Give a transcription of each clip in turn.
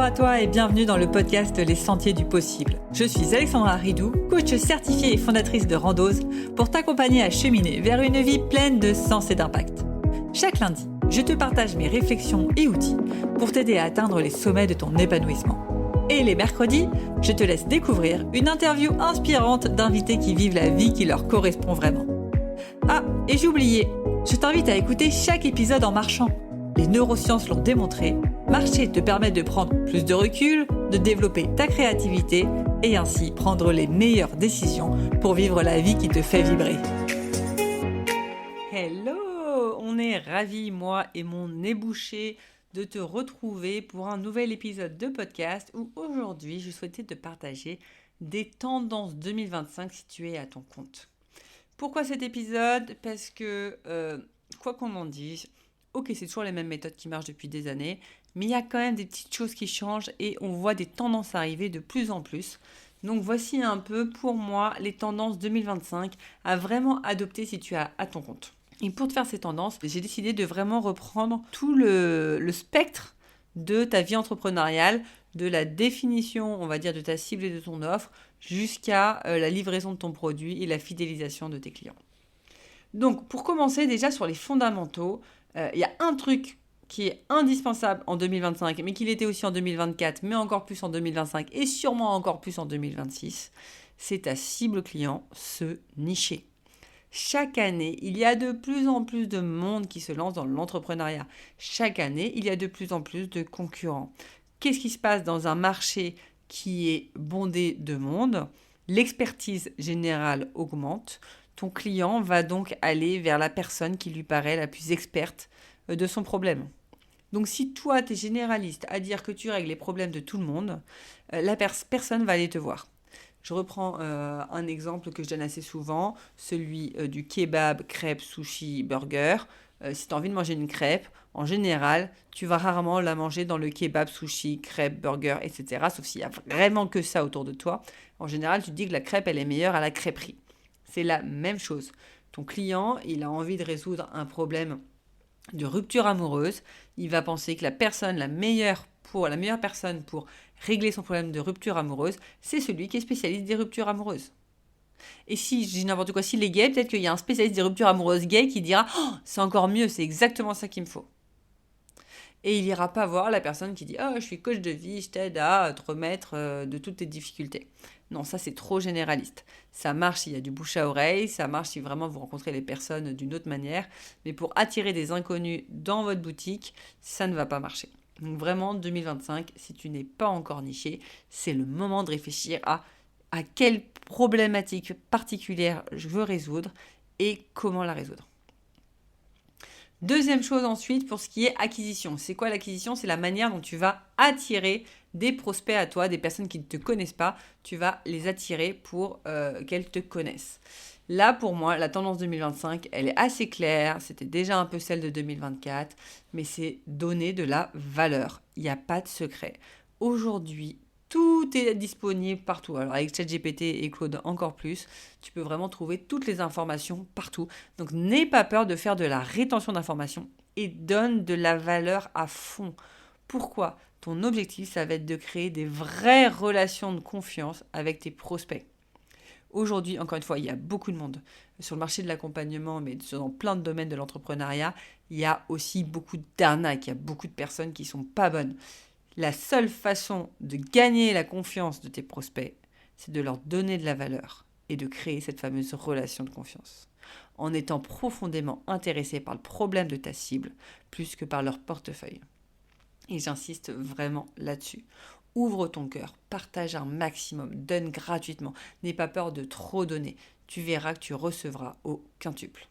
Bonjour à toi et bienvenue dans le podcast Les Sentiers du Possible. Je suis Alexandra Ridou, coach certifiée et fondatrice de Randose, pour t'accompagner à cheminer vers une vie pleine de sens et d'impact. Chaque lundi, je te partage mes réflexions et outils pour t'aider à atteindre les sommets de ton épanouissement. Et les mercredis, je te laisse découvrir une interview inspirante d'invités qui vivent la vie qui leur correspond vraiment. Ah, et j'ai oublié, je t'invite à écouter chaque épisode en marchant. Les neurosciences l'ont démontré, marcher te permet de prendre plus de recul, de développer ta créativité et ainsi prendre les meilleures décisions pour vivre la vie qui te fait vibrer. Hello, on est ravis, moi et mon nez bouché, de te retrouver pour un nouvel épisode de podcast où aujourd'hui je souhaitais te partager des tendances 2025 si tu es à ton compte. Pourquoi cet épisode ? Parce que, quoi qu'on en dise, ok, c'est toujours les mêmes méthodes qui marchent depuis des années, mais il y a quand même des petites choses qui changent et on voit des tendances arriver de plus en plus. Donc voici un peu pour moi les tendances 2025 à vraiment adopter si tu es à ton compte. Et pour te faire ces tendances, j'ai décidé de vraiment reprendre tout le spectre de ta vie entrepreneuriale, de la définition, on va dire, de ta cible et de ton offre, jusqu'à la livraison de ton produit et la fidélisation de tes clients. Donc pour commencer déjà sur les fondamentaux, il y a un truc qui est indispensable en 2025, mais qu'il était aussi en 2024, mais encore plus en 2025 et sûrement encore plus en 2026, c'est ta cible client, se nicher. Chaque année, il y a de plus en plus de monde qui se lance dans l'entrepreneuriat. Chaque année, il y a de plus en plus de concurrents. Qu'est-ce qui se passe dans un marché qui est bondé de monde ? L'expertise générale augmente. Ton client va donc aller vers la personne qui lui paraît la plus experte de son problème. Donc si toi, tu es généraliste à dire que tu règles les problèmes de tout le monde, personne va aller te voir. Je reprends un exemple que je donne assez souvent, celui du kebab, crêpe, sushi, burger. Si tu as envie de manger une crêpe, en général, tu vas rarement la manger dans le kebab, sushi, crêpe, burger, etc. Sauf s'il n'y a vraiment que ça autour de toi. En général, tu te dis que la crêpe, elle est meilleure à la crêperie. C'est la même chose. Ton client, il a envie de résoudre un problème de rupture amoureuse. Il va penser que la meilleure personne pour régler son problème de rupture amoureuse, c'est celui qui est spécialiste des ruptures amoureuses. Et si, je dis n'importe quoi, s'il est gay, peut-être qu'il y a un spécialiste des ruptures amoureuses gay qui dira « Oh, c'est encore mieux, c'est exactement ça qu'il me faut ». Et il n'ira pas voir la personne qui dit « Oh, je suis coach de vie, je t'aide à te remettre de toutes tes difficultés ». Non, ça c'est trop généraliste. Ça marche s'il y a du bouche à oreille, ça marche si vraiment vous rencontrez les personnes d'une autre manière. Mais pour attirer des inconnus dans votre boutique, ça ne va pas marcher. Donc vraiment, 2025, si tu n'es pas encore niché, c'est le moment de réfléchir à quelle problématique particulière je veux résoudre et comment la résoudre. Deuxième chose ensuite, pour ce qui est acquisition. C'est quoi l'acquisition ? C'est la manière dont tu vas attirer des prospects à toi, des personnes qui ne te connaissent pas. Tu vas les attirer pour qu'elles te connaissent. Là, pour moi, la tendance 2025, elle est assez claire. C'était déjà un peu celle de 2024, mais c'est donner de la valeur. Il n'y a pas de secret. Aujourd'hui, tout est disponible partout. Alors avec ChatGPT et Claude encore plus, tu peux vraiment trouver toutes les informations partout. Donc n'aie pas peur de faire de la rétention d'informations et donne de la valeur à fond. Pourquoi ? Ton objectif, ça va être de créer des vraies relations de confiance avec tes prospects. Aujourd'hui, encore une fois, il y a beaucoup de monde sur le marché de l'accompagnement, mais dans plein de domaines de l'entrepreneuriat. Il y a aussi beaucoup d'arnaques, il y a beaucoup de personnes qui ne sont pas bonnes. La seule façon de gagner la confiance de tes prospects, c'est de leur donner de la valeur et de créer cette fameuse relation de confiance, en étant profondément intéressé par le problème de ta cible, plus que par leur portefeuille. Et j'insiste vraiment là-dessus. Ouvre ton cœur, partage un maximum, donne gratuitement, n'aie pas peur de trop donner. Tu verras que tu recevras au quintuple.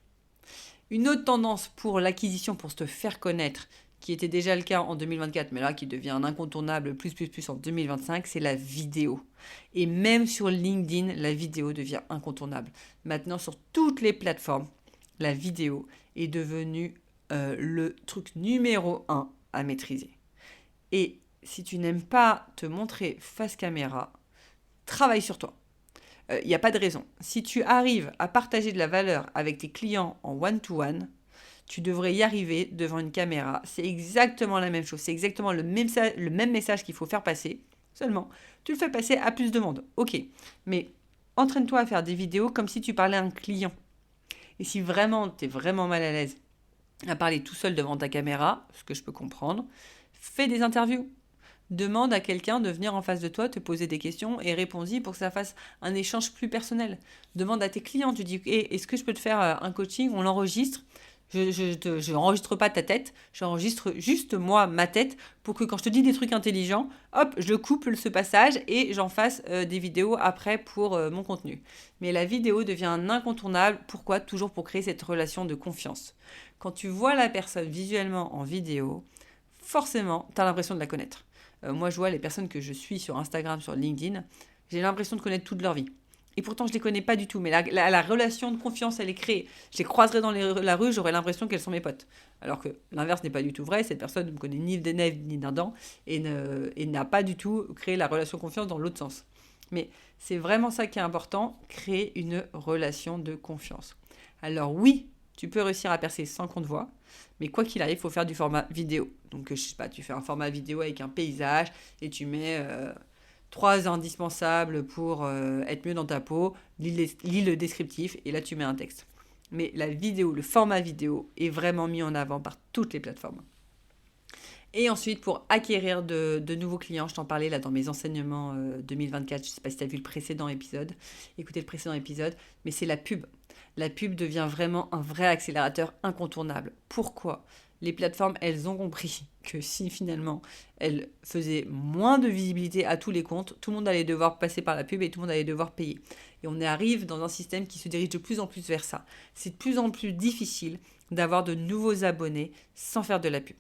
Une autre tendance pour l'acquisition, pour se faire connaître, qui était déjà le cas en 2024, mais là qui devient un incontournable plus en 2025, c'est la vidéo. Et même sur LinkedIn, la vidéo devient incontournable. Maintenant, sur toutes les plateformes, la vidéo est devenue le truc numéro 1 à maîtriser. Et si tu n'aimes pas te montrer face caméra, travaille sur toi. Il n'y a pas de raison. Si tu arrives à partager de la valeur avec tes clients en one-to-one, tu devrais y arriver devant une caméra. C'est exactement la même chose. C'est exactement le même message qu'il faut faire passer. Seulement, tu le fais passer à plus de monde. Ok, mais entraîne-toi à faire des vidéos comme si tu parlais à un client. Et si vraiment, tu es vraiment mal à l'aise à parler tout seul devant ta caméra, ce que je peux comprendre, fais des interviews. Demande à quelqu'un de venir en face de toi, te poser des questions et réponds-y pour que ça fasse un échange plus personnel. Demande à tes clients, tu dis est-ce que je peux te faire un coaching? On l'enregistre. Je n'enregistre pas ta tête, j'enregistre juste moi, ma tête, pour que quand je te dis des trucs intelligents, hop, je coupe ce passage et j'en fasse des vidéos après pour mon contenu. Mais la vidéo devient un incontournable. Pourquoi? Toujours pour créer cette relation de confiance. Quand tu vois la personne visuellement en vidéo, forcément, tu as l'impression de la connaître. Moi, je vois les personnes que je suis sur Instagram, sur LinkedIn, j'ai l'impression de connaître toute leur vie. Et pourtant, je ne les connais pas du tout. Mais la relation de confiance, elle est créée. Je les croiserai dans la rue, j'aurai l'impression qu'elles sont mes potes. Alors que l'inverse n'est pas du tout vrai. Cette personne ne me connaît ni des nez ni d'un dent et n'a pas du tout créé la relation de confiance dans l'autre sens. Mais c'est vraiment ça qui est important, créer une relation de confiance. Alors oui, tu peux réussir à percer sans qu'on te voie, mais quoi qu'il arrive, il faut faire du format vidéo. Donc, je sais pas, tu fais un format vidéo avec un paysage et tu mets 3 indispensables pour être mieux dans ta peau, lis le descriptif et là tu mets un texte. Mais la vidéo, le format vidéo est vraiment mis en avant par toutes les plateformes. Et ensuite, pour acquérir de nouveaux clients, je t'en parlais là dans mes enseignements 2024, je ne sais pas si tu as vu le précédent épisode, écoutez le précédent épisode, mais c'est la pub. La pub devient vraiment un vrai accélérateur incontournable. Pourquoi? Les plateformes, elles ont compris que si finalement elles faisaient moins de visibilité à tous les comptes, tout le monde allait devoir passer par la pub et tout le monde allait devoir payer. Et on arrive dans un système qui se dirige de plus en plus vers ça. C'est de plus en plus difficile d'avoir de nouveaux abonnés sans faire de la pub.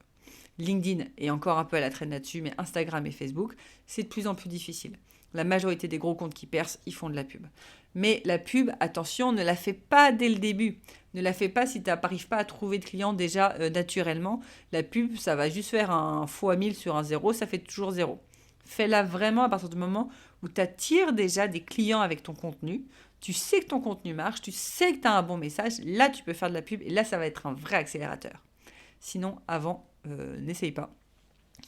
LinkedIn est encore un peu à la traîne là-dessus, mais Instagram et Facebook, c'est de plus en plus difficile. La majorité des gros comptes qui percent, ils font de la pub. Mais la pub, attention, ne la fais pas dès le début. Ne la fais pas si tu n'arrives pas à trouver de clients déjà naturellement. La pub, ça va juste faire un fois 1000 sur un zéro, ça fait toujours zéro. Fais-la vraiment à partir du moment où tu attires déjà des clients avec ton contenu. Tu sais que ton contenu marche, tu sais que tu as un bon message. Là, tu peux faire de la pub et là, ça va être un vrai accélérateur. Sinon, avant, n'essaye pas.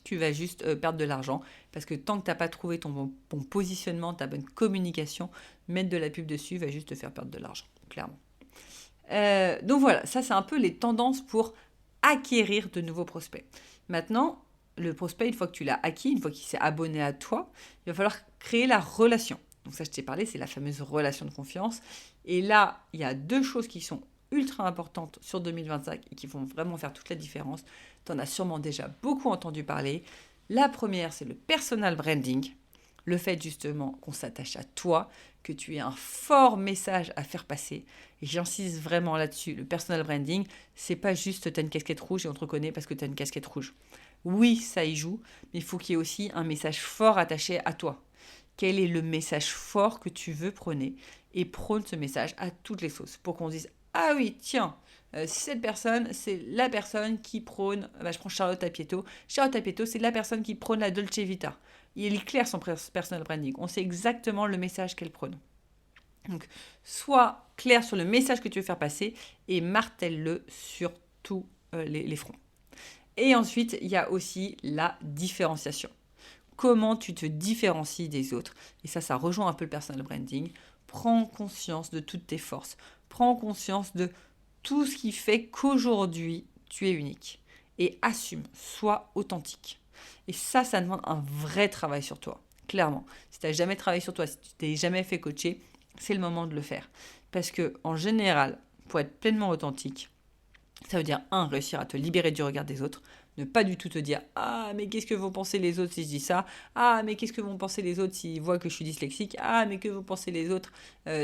Tu vas juste perdre de l'argent parce que tant que tu n'as pas trouvé ton bon positionnement, ta bonne communication, mettre de la pub dessus va juste te faire perdre de l'argent, clairement. Donc voilà, ça c'est un peu les tendances pour acquérir de nouveaux prospects. Maintenant, le prospect, une fois que tu l'as acquis, une fois qu'il s'est abonné à toi, il va falloir créer la relation. Donc ça, je t'ai parlé, c'est la fameuse relation de confiance. Et là, il y a 2 choses qui sont ultra importantes sur 2025 et qui vont vraiment faire toute la différence. Tu en as sûrement déjà beaucoup entendu parler. La première, c'est le personal branding. Le fait justement qu'on s'attache à toi, que tu aies un fort message à faire passer. Et j'insiste vraiment là-dessus. Le personal branding, c'est pas juste tu as une casquette rouge et on te reconnaît parce que tu as une casquette rouge. Oui, ça y joue, mais il faut qu'il y ait aussi un message fort attaché à toi. Quel est le message fort que tu veux prôner? Et prône ce message à toutes les sauces pour qu'on dise ah oui, tiens, cette personne, c'est la personne qui prône, je prends Charlotte Apieto. Charlotte Apieto, c'est la personne qui prône la Dolce Vita. Il est clair son personal branding. On sait exactement le message qu'elle prône. Donc, sois clair sur le message que tu veux faire passer et martèle-le sur tous les fronts. Et ensuite, il y a aussi la différenciation. Comment tu te différencies des autres? Et ça rejoint un peu le personal branding. Prends conscience de toutes tes forces. Prends conscience de tout ce qui fait qu'aujourd'hui, tu es unique. Et assume, sois authentique. Et ça demande un vrai travail sur toi, clairement. Si tu n'as jamais travaillé sur toi, si tu t'es jamais fait coacher, c'est le moment de le faire. Parce que en général, pour être pleinement authentique, ça veut dire, réussir à te libérer du regard des autres. Ne pas du tout te dire « Ah, mais qu'est-ce que vont penser les autres si je dis ça ? Ah, mais qu'est-ce que vont penser les autres s'ils voient que je suis dyslexique ? Ah, mais que vont penser les autres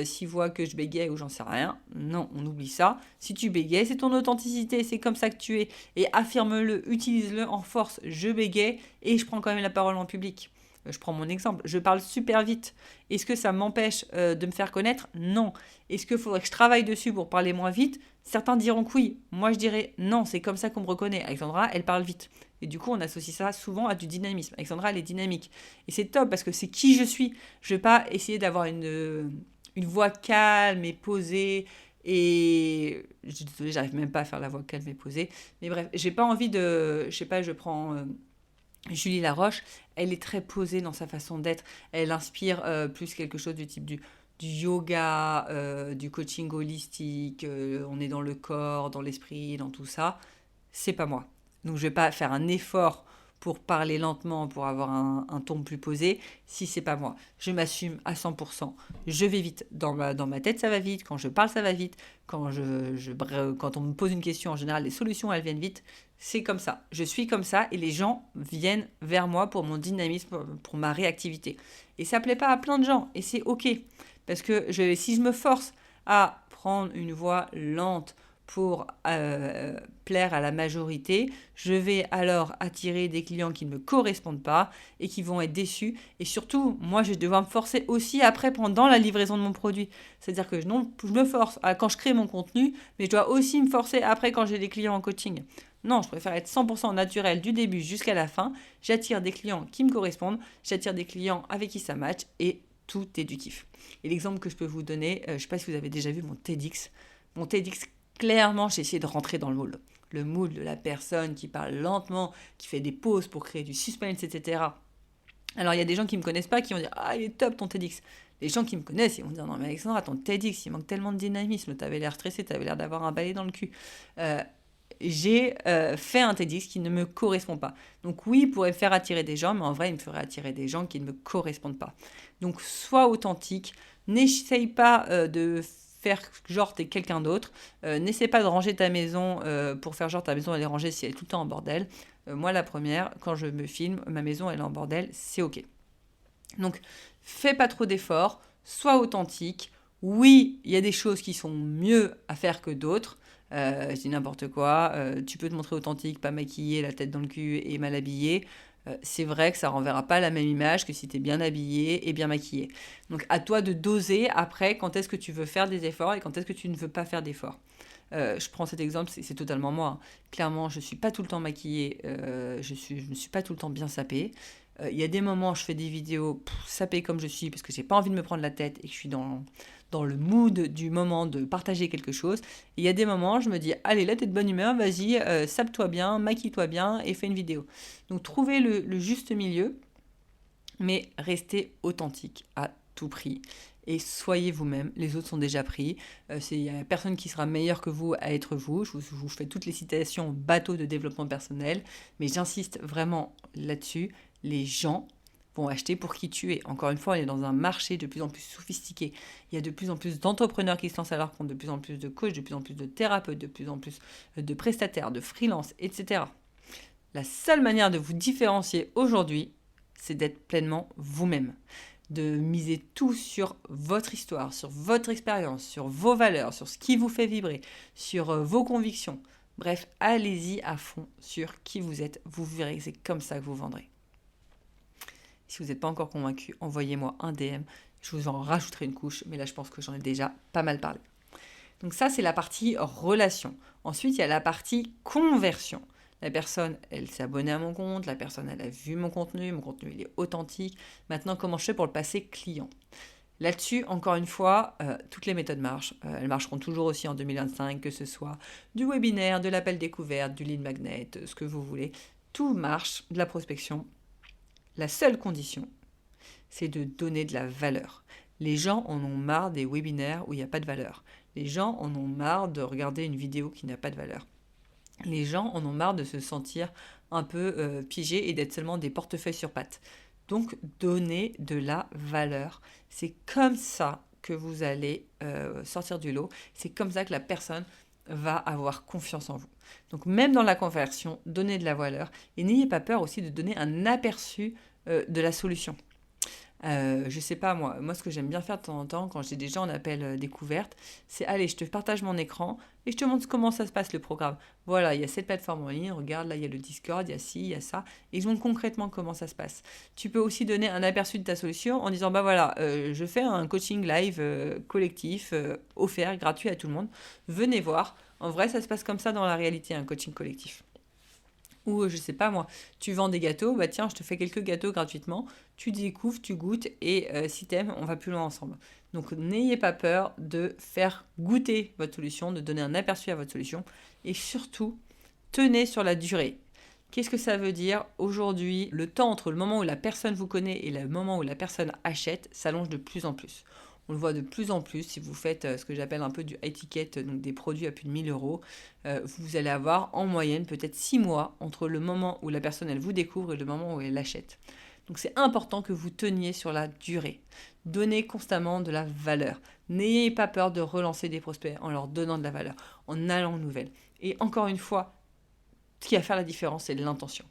s'ils voient que je bégaye ou j'en sais rien ?» Non, on oublie ça. Si tu bégayes, c'est ton authenticité, c'est comme ça que tu es. Et affirme-le, utilise-le en force. Je bégaye et je prends quand même la parole en public. Je prends mon exemple, je parle super vite. Est-ce que ça m'empêche de me faire connaître? Non. Est-ce qu'il faudrait que je travaille dessus pour parler moins vite? Certains diront que oui. Moi, je dirais non, c'est comme ça qu'on me reconnaît. Alexandra, elle parle vite. Et du coup, on associe ça souvent à du dynamisme. Alexandra, elle est dynamique. Et c'est top parce que c'est qui je suis. Je ne vais pas essayer d'avoir une voix calme et posée. Et je suis désolée, j'arrive même pas à faire la voix calme et posée. Mais bref, j'ai pas envie de... Je sais pas, je prends Julie Laroche, elle est très posée dans sa façon d'être. Elle inspire plus quelque chose du type du yoga, du coaching holistique. On est dans le corps, dans l'esprit, dans tout ça. C'est pas moi. Donc je vais pas faire un effort pour parler lentement, pour avoir un ton plus posé, si c'est pas moi. Je m'assume à 100%. Je vais vite. Dans ma tête, ça va vite. Quand je parle, ça va vite. Quand on me pose une question, en général, les solutions, elles viennent vite. C'est comme ça. Je suis comme ça et les gens viennent vers moi pour mon dynamisme, pour ma réactivité. Et ça plaît pas à plein de gens et c'est ok. Parce que si je me force à prendre une voix lente pour plaire à la majorité, je vais alors attirer des clients qui ne me correspondent pas et qui vont être déçus. Et surtout, moi, je vais devoir me forcer aussi après pendant la livraison de mon produit. C'est-à-dire que je me force quand je crée mon contenu, mais je dois aussi me forcer après quand j'ai des clients en coaching. Non, je préfère être 100% naturel du début jusqu'à la fin. J'attire des clients qui me correspondent, j'attire des clients avec qui ça match et tout est du kiff. Et l'exemple que je peux vous donner, je ne sais pas si vous avez déjà vu mon TEDx. Mon TEDx, clairement, j'ai essayé de rentrer dans le moule. Le moule de la personne qui parle lentement, qui fait des pauses pour créer du suspense, etc. Alors, il y a des gens qui ne me connaissent pas qui vont dire « Ah, il est top ton TEDx ». Les gens qui me connaissent, ils vont dire « Non, mais Alexandra, ton TEDx, il manque tellement de dynamisme. Tu avais l'air stressé, tu avais l'air d'avoir un balai dans le cul. J'ai fait un TEDx qui ne me correspond pas. Donc oui, il pourrait me faire attirer des gens, mais en vrai, il me ferait attirer des gens qui ne me correspondent pas. Donc sois authentique, n'essaye pas de faire genre t'es quelqu'un d'autre, n'essaie pas de ranger ta maison pour faire genre ta maison elle est rangée si elle est tout le temps en bordel. Moi la première, quand je me filme, ma maison elle est en bordel, c'est ok. Donc fais pas trop d'efforts, sois authentique. Oui, il y a des choses qui sont mieux à faire que d'autres. Je dis n'importe quoi. Tu peux te montrer authentique, pas maquillée, la tête dans le cul et mal habillée. C'est vrai que ça renverra pas la même image que si tu es bien habillé et bien maquillé. Donc à toi de doser après quand est-ce que tu veux faire des efforts et quand est-ce que tu ne veux pas faire d'efforts. Je prends cet exemple, c'est totalement moi. Clairement, je ne suis pas tout le temps maquillée, je ne suis pas tout le temps bien sapée. Il y a des moments, je fais des vidéos sapée comme je suis parce que j'ai pas envie de me prendre la tête et que je suis dans le mood du moment de partager quelque chose. Et il y a des moments, je me dis, allez, là, t'es de bonne humeur, vas-y, sape-toi bien, maquille-toi bien et fais une vidéo. Donc, trouvez le juste milieu, mais restez authentique à tout prix. Et soyez vous-même, les autres sont déjà pris. Il n'y a personne qui sera meilleur que vous à être vous. Je vous fais toutes les citations bateau de développement personnel, mais j'insiste vraiment là-dessus. Les gens vont acheter pour qui tu es. Encore une fois, on est dans un marché de plus en plus sophistiqué. Il y a de plus en plus d'entrepreneurs qui se lancent à leur compte, de plus en plus de coachs, de plus en plus de thérapeutes, de plus en plus de prestataires, de freelance, etc. La seule manière de vous différencier aujourd'hui, c'est d'être pleinement vous-même. De miser tout sur votre histoire, sur votre expérience, sur vos valeurs, sur ce qui vous fait vibrer, sur vos convictions. Bref, allez-y à fond sur qui vous êtes. Vous verrez que c'est comme ça que vous vendrez. Si vous n'êtes pas encore convaincu, envoyez-moi un DM. Je vous en rajouterai une couche, mais là, je pense que j'en ai déjà pas mal parlé. Donc ça, c'est la partie relation. Ensuite, il y a la partie conversion. La personne, elle s'est abonnée à mon compte, la personne, elle a vu mon contenu, il est authentique. Maintenant, comment je fais pour le passer client ? Là-dessus, encore une fois, toutes les méthodes marchent. Elles marcheront toujours aussi en 2025, que ce soit du webinaire, de l'appel découverte, du lead magnet, ce que vous voulez. Tout marche, de la prospection. La seule condition, c'est de donner de la valeur. Les gens en ont marre des webinaires où il n'y a pas de valeur. Les gens en ont marre de regarder une vidéo qui n'a pas de valeur. Les gens en ont marre de se sentir un peu piégés et d'être seulement des portefeuilles sur pattes. Donc, donnez de la valeur. C'est comme ça que vous allez sortir du lot. C'est comme ça que la personne va avoir confiance en vous. Donc, même dans la conversion, donnez de la valeur. Et n'ayez pas peur aussi de donner un aperçu de la solution. Je sais pas, moi ce que j'aime bien faire de temps en temps quand j'ai des gens en appel découverte, c'est allez, je te partage mon écran et je te montre comment ça se passe le programme. Voilà, il y a cette plateforme en ligne, regarde, là il y a le Discord, il y a ci, il y a ça, et je montre concrètement comment ça se passe. Tu peux aussi donner un aperçu de ta solution en disant, bah voilà, je fais un coaching live collectif, offert, gratuit à tout le monde, venez voir. En vrai, ça se passe comme ça dans la réalité, un coaching collectif. Ou, je sais pas moi, tu vends des gâteaux, bah tiens, je te fais quelques gâteaux gratuitement, tu découvres, tu goûtes, et si t'aimes, on va plus loin ensemble. Donc, n'ayez pas peur de faire goûter votre solution, de donner un aperçu à votre solution, et surtout, tenez sur la durée. Qu'est-ce que ça veut dire? Aujourd'hui, le temps entre le moment où la personne vous connaît et le moment où la personne achète s'allonge de plus en plus. On le voit de plus en plus si vous faites ce que j'appelle un peu du high ticket, donc des produits à plus de 1000 euros. Vous allez avoir en moyenne peut-être 6 mois entre le moment où la personne elle vous découvre et le moment où elle l'achète. Donc c'est important que vous teniez sur la durée. Donnez constamment de la valeur. N'ayez pas peur de relancer des prospects en leur donnant de la valeur, en allant aux nouvelles. Et encore une fois, ce qui va faire la différence, c'est l'intention.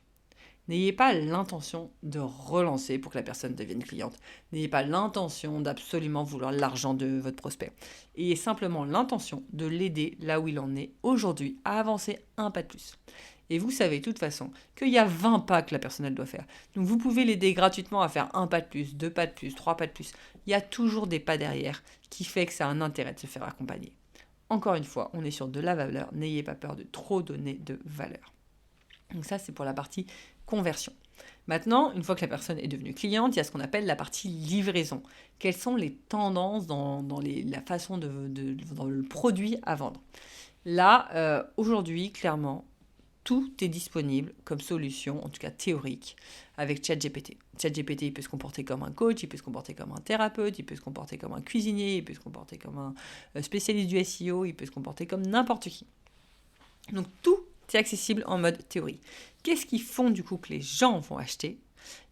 N'ayez pas l'intention de relancer pour que la personne devienne cliente. N'ayez pas l'intention d'absolument vouloir l'argent de votre prospect. Ayez simplement l'intention de l'aider là où il en est aujourd'hui à avancer un pas de plus. Et vous savez de toute façon qu'il y a 20 pas que la personne elle doit faire. Donc vous pouvez l'aider gratuitement à faire un pas de plus, 2 pas de plus, 3 pas de plus. Il y a toujours des pas derrière qui fait que ça a un intérêt de se faire accompagner. Encore une fois, on est sur de la valeur. N'ayez pas peur de trop donner de valeur. Donc ça, c'est pour la partie conversion. Maintenant, une fois que la personne est devenue cliente, il y a ce qu'on appelle la partie livraison. Quelles sont les tendances dans la façon dans le produit à vendre? Là, aujourd'hui, clairement, tout est disponible comme solution, en tout cas théorique, avec ChatGPT. ChatGPT, il peut se comporter comme un coach, il peut se comporter comme un thérapeute, il peut se comporter comme un cuisinier, il peut se comporter comme un spécialiste du SEO, il peut se comporter comme n'importe qui. Donc tout est accessible en mode théorie. Qu'est-ce qui font du coup que les gens vont acheter?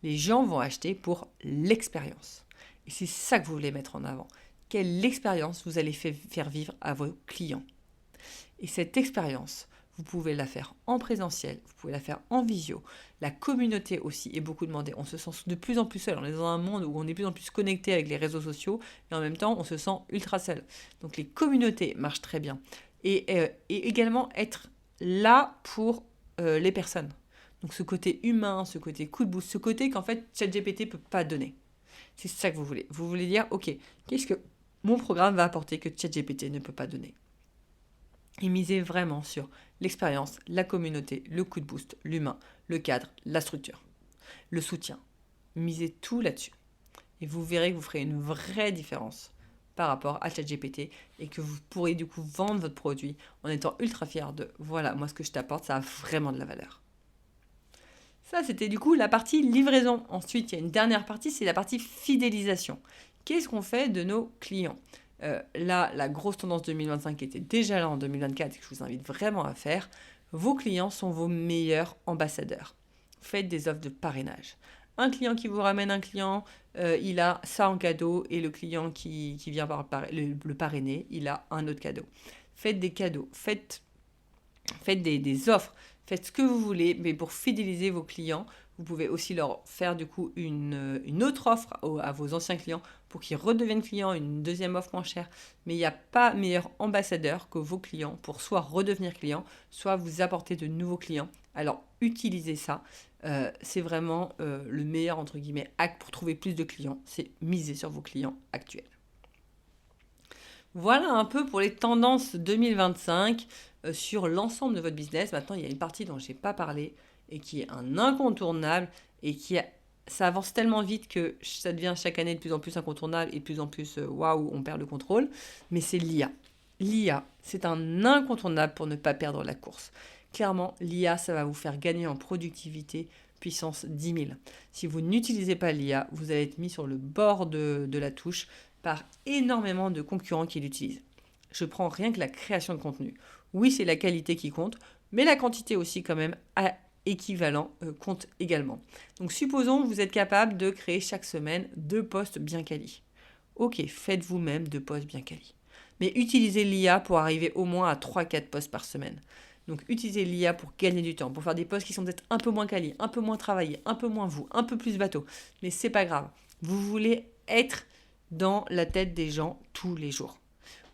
Les gens vont acheter pour l'expérience. Et c'est ça que vous voulez mettre en avant. Quelle expérience vous allez faire vivre à vos clients? Et cette expérience, vous pouvez la faire en présentiel, vous pouvez la faire en visio. La communauté aussi est beaucoup demandée. On se sent de plus en plus seul. On est dans un monde où on est de plus en plus connecté avec les réseaux sociaux et en même temps, on se sent ultra seul. Donc les communautés marchent très bien. Et également être là pour les personnes. Donc ce côté humain, ce côté coup de boost, ce côté qu'en fait ChatGPT ne peut pas donner. C'est ça que vous voulez. Vous voulez dire, ok, qu'est-ce que mon programme va apporter que ChatGPT ne peut pas donner? Et misez vraiment sur l'expérience, la communauté, le coup de boost, l'humain, le cadre, la structure, le soutien. Misez tout là-dessus. Et vous verrez que vous ferez une vraie différence par rapport à ChatGPT et que vous pourrez du coup vendre votre produit en étant ultra fier de voilà, moi ce que je t'apporte, ça a vraiment de la valeur. Ça, c'était du coup la partie livraison. Ensuite, il y a une dernière partie, c'est la partie fidélisation. Qu'est-ce qu'on fait de nos clients? Là, la grosse tendance 2025 qui était déjà là en 2024 et que je vous invite vraiment à faire, vos clients sont vos meilleurs ambassadeurs. Faites des offres de parrainage. Un client qui vous ramène un client, il a ça en cadeau et le client qui vient le parrainer, il a un autre cadeau. Faites des cadeaux, faites des offres, faites ce que vous voulez, mais pour fidéliser vos clients, vous pouvez aussi leur faire du coup une autre offre à vos anciens clients pour qu'ils redeviennent clients, une deuxième offre moins chère. Mais il n'y a pas meilleur ambassadeur que vos clients pour soit redevenir client, soit vous apporter de nouveaux clients. Alors utilisez ça. C'est vraiment le meilleur entre guillemets hack pour trouver plus de clients. C'est miser sur vos clients actuels. Voilà un peu pour les tendances 2025 sur l'ensemble de votre business. Maintenant, il y a une partie dont je n'ai pas parlé et qui est un incontournable et ça avance tellement vite que ça devient chaque année de plus en plus incontournable et de plus en plus waouh, on perd le contrôle. Mais c'est l'IA. L'IA, c'est un incontournable pour ne pas perdre la course. Clairement, l'IA, ça va vous faire gagner en productivité puissance 10 000. Si vous n'utilisez pas l'IA, vous allez être mis sur le bord de la touche par énormément de concurrents qui l'utilisent. Je prends rien que la création de contenu. Oui, c'est la qualité qui compte, mais la quantité aussi quand même équivalent compte également. Donc supposons que vous êtes capable de créer chaque semaine 2 posts bien quali. Ok, faites vous-même 2 posts bien quali. Mais utilisez l'IA pour arriver au moins à 3-4 posts par semaine. Donc utilisez l'IA pour gagner du temps, pour faire des posts qui sont peut-être un peu moins quali, un peu moins travaillés, un peu moins vous, un peu plus bateau. Mais c'est pas grave. Vous voulez être dans la tête des gens tous les jours.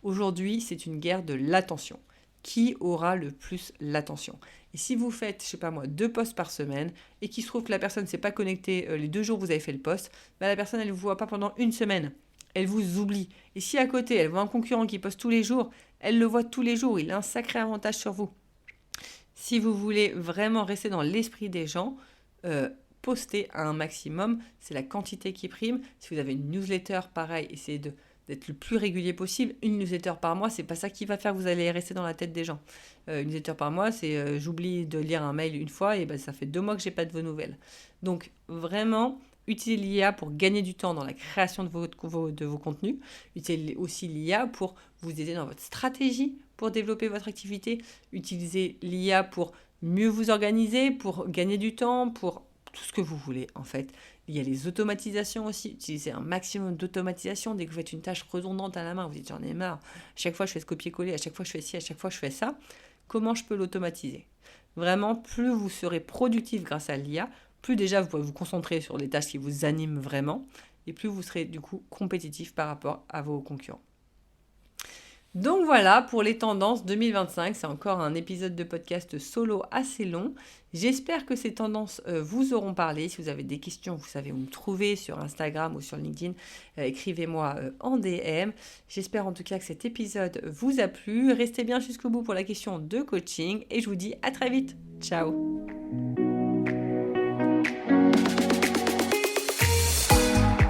Aujourd'hui, c'est une guerre de l'attention. Qui aura le plus l'attention? Et si vous faites, je sais pas moi, 2 posts par semaine et qu'il se trouve que la personne ne s'est pas connectée les 2 jours où vous avez fait le post, la personne elle ne vous voit pas pendant une semaine. Elle vous oublie. Et si à côté, elle voit un concurrent qui poste tous les jours, elle le voit tous les jours. Il a un sacré avantage sur vous. Si vous voulez vraiment rester dans l'esprit des gens, postez un maximum, c'est la quantité qui prime. Si vous avez une newsletter, pareil, essayez d'être le plus régulier possible. Une newsletter par mois, c'est pas ça qui va faire que vous allez rester dans la tête des gens. Une newsletter par mois, c'est j'oublie de lire un mail une fois et ça fait 2 mois que j'ai pas de vos nouvelles. Donc vraiment, utilisez l'IA pour gagner du temps dans la création de vos contenus. Utilisez aussi l'IA pour vous aider dans votre stratégie pour développer votre activité. Utilisez l'IA pour mieux vous organiser, pour gagner du temps, pour tout ce que vous voulez en fait. Il y a les automatisations aussi, utilisez un maximum d'automatisation. Dès que vous faites une tâche redondante à la main, vous dites j'en ai marre, à chaque fois je fais ce copier-coller, à chaque fois je fais ci, à chaque fois je fais ça. Comment je peux l'automatiser? Vraiment, plus vous serez productif grâce à l'IA, plus déjà vous pouvez vous concentrer sur les tâches qui vous animent vraiment, et plus vous serez du coup compétitif par rapport à vos concurrents. Donc voilà pour les tendances 2025, c'est encore un épisode de podcast solo assez long. J'espère que ces tendances vous auront parlé. Si vous avez des questions, vous savez où me trouver sur Instagram ou sur LinkedIn. Écrivez-moi en DM. J'espère en tout cas que cet épisode vous a plu. Restez bien jusqu'au bout pour la question de coaching et je vous dis à très vite. Ciao!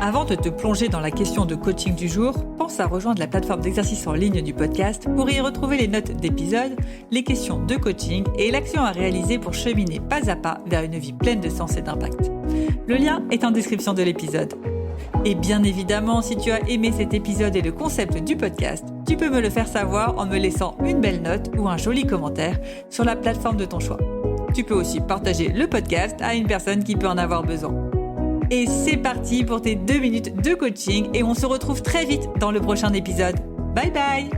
Avant de te plonger dans la question de coaching du jour, pense à rejoindre la plateforme d'exercice en ligne du podcast pour y retrouver les notes d'épisode, les questions de coaching et l'action à réaliser pour cheminer pas à pas vers une vie pleine de sens et d'impact. Le lien est en description de l'épisode. Et bien évidemment, si tu as aimé cet épisode et le concept du podcast, tu peux me le faire savoir en me laissant une belle note ou un joli commentaire sur la plateforme de ton choix. Tu peux aussi partager le podcast à une personne qui peut en avoir besoin. Et c'est parti pour tes 2 minutes de coaching et on se retrouve très vite dans le prochain épisode. Bye bye!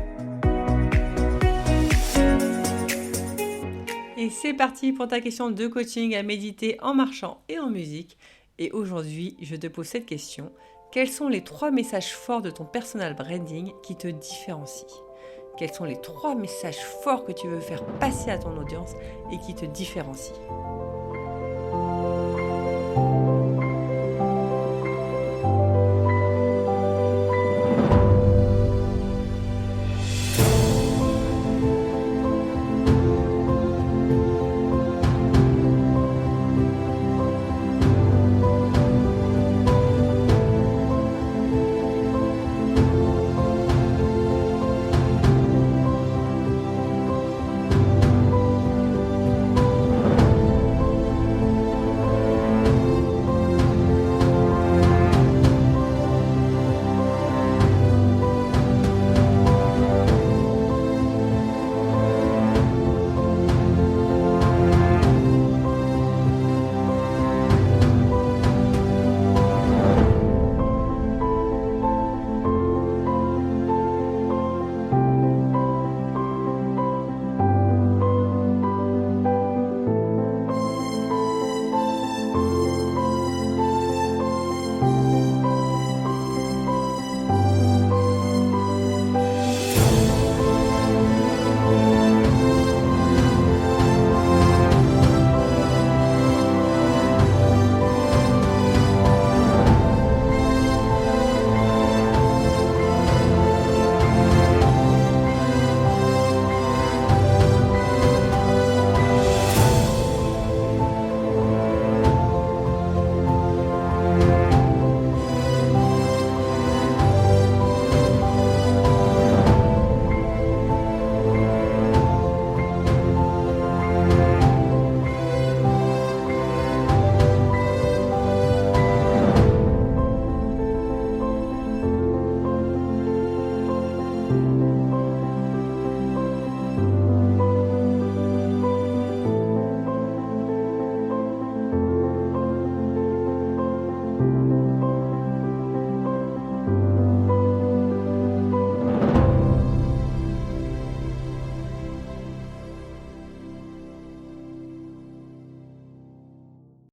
Et c'est parti pour ta question de coaching à méditer en marchant et en musique. Et aujourd'hui, je te pose cette question. Quels sont les 3 messages forts de ton personal branding qui te différencient? Quels sont les 3 messages forts que tu veux faire passer à ton audience et qui te différencient?